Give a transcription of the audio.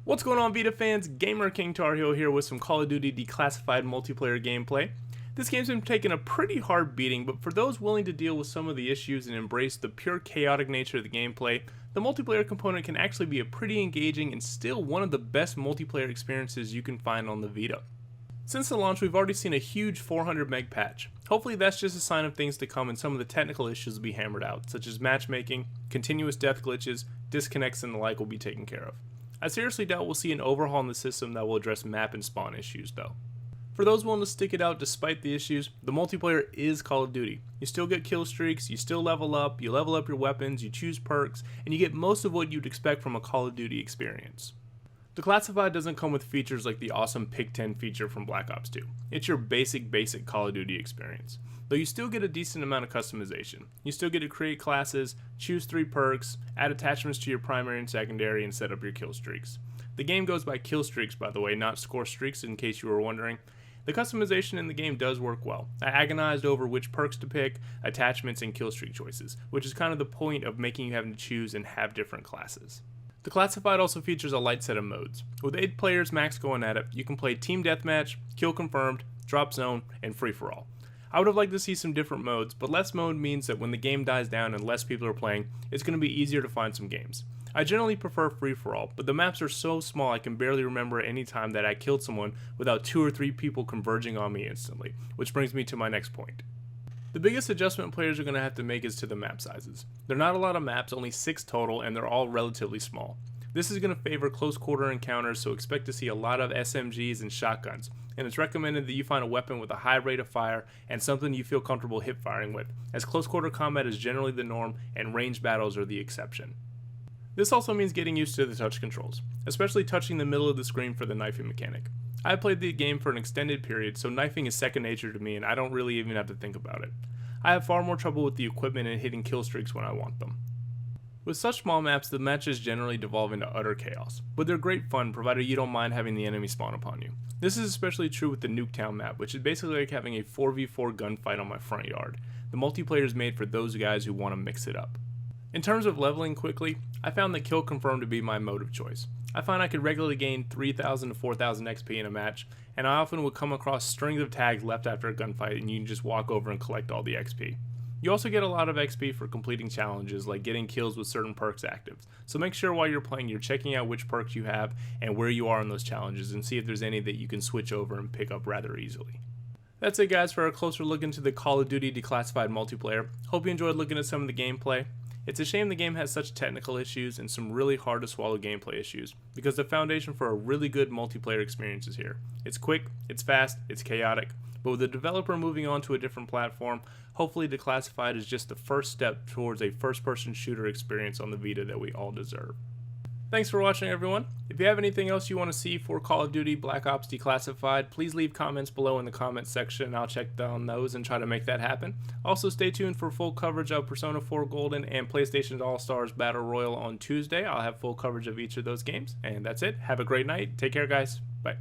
What's going on, Vita fans? Gamer King Tar Heel here with some Call of Duty Declassified multiplayer gameplay. This game's been taking a pretty hard beating, but for those willing to deal with some of the issues and embrace the pure chaotic nature of the gameplay, the multiplayer component can actually be a pretty engaging and still one of the best multiplayer experiences you can find on the Vita. Since the launch, we've already seen a huge 400 meg patch. Hopefully that's just a sign of things to come and some of the technical issues will be hammered out, such as matchmaking, continuous death glitches, disconnects and the like will be taken care of. I seriously doubt we'll see an overhaul in the system that will address map and spawn issues though. For those willing to stick it out despite the issues, the multiplayer is Call of Duty. You still get kill streaks, you still level up your weapons, you choose perks, and you get most of what you'd expect from a Call of Duty experience. Declassified doesn't come with features like the awesome Pick 10 feature from Black Ops 2. It's your basic Call of Duty experience. Though you still get a decent amount of customization. You still get to create classes, choose 3 perks, add attachments to your primary and secondary, and set up your kill streaks. The game goes by kill streaks, by the way, not score streaks in case you were wondering. The customization in the game does work well. I agonized over which perks to pick, attachments, and kill streak choices, which is kind of the point of making you having to choose and have different classes. Declassified also features a light set of modes. With 8 players max going at it, you can play Team Deathmatch, Kill Confirmed, Drop Zone, and Free For All. I would have liked to see some different modes, but less mode means that when the game dies down and less people are playing, it's going to be easier to find some games. I generally prefer Free For All, but the maps are so small I can barely remember any time that I killed someone without 2 or 3 people converging on me instantly, which brings me to my next point. The biggest adjustment players are going to have to make is to the map sizes. There are not a lot of maps, only 6 total, and they're all relatively small. This is going to favor close quarter encounters, so expect to see a lot of SMGs and shotguns, and it's recommended that you find a weapon with a high rate of fire and something you feel comfortable hip firing with, as close quarter combat is generally the norm and range battles are the exception. This also means getting used to the touch controls, especially touching the middle of the screen for the knifing mechanic. I played the game for an extended period, so knifing is second nature to me and I don't really even have to think about it. I have far more trouble with the equipment and hitting kill streaks when I want them. With such small maps, the matches generally devolve into utter chaos, but they're great fun provided you don't mind having the enemy spawn upon you. This is especially true with the Nuketown map, which is basically like having a 4v4 gunfight on my front yard. The multiplayer is made for those guys who want to mix it up. In terms of leveling quickly, I found that Kill Confirmed to be my mode of choice. I find I could regularly gain 3,000 to 4,000 XP in a match, and I often would come across strings of tags left after a gunfight and you can just walk over and collect all the XP. You also get a lot of XP for completing challenges like getting kills with certain perks active, so make sure while you're playing you're checking out which perks you have and where you are in those challenges and see if there's any that you can switch over and pick up rather easily. That's it guys for a closer look into the Call of Duty Declassified multiplayer. Hope you enjoyed looking at some of the gameplay. It's a shame the game has such technical issues and some really hard to swallow gameplay issues, because the foundation for a really good multiplayer experience is here. It's quick, it's fast, it's chaotic, but with the developer moving on to a different platform, hopefully Declassified is just the first step towards a first-person shooter experience on the Vita that we all deserve. Thanks for watching everyone. If you have anything else you want to see for Call of Duty Black Ops Declassified, please leave comments below in the comments section and I'll check down those and try to make that happen. Also stay tuned for full coverage of Persona 4 Golden and PlayStation's All-Stars Battle Royale on Tuesday. I'll have full coverage of each of those games. And that's it. Have a great night. Take care guys. Bye.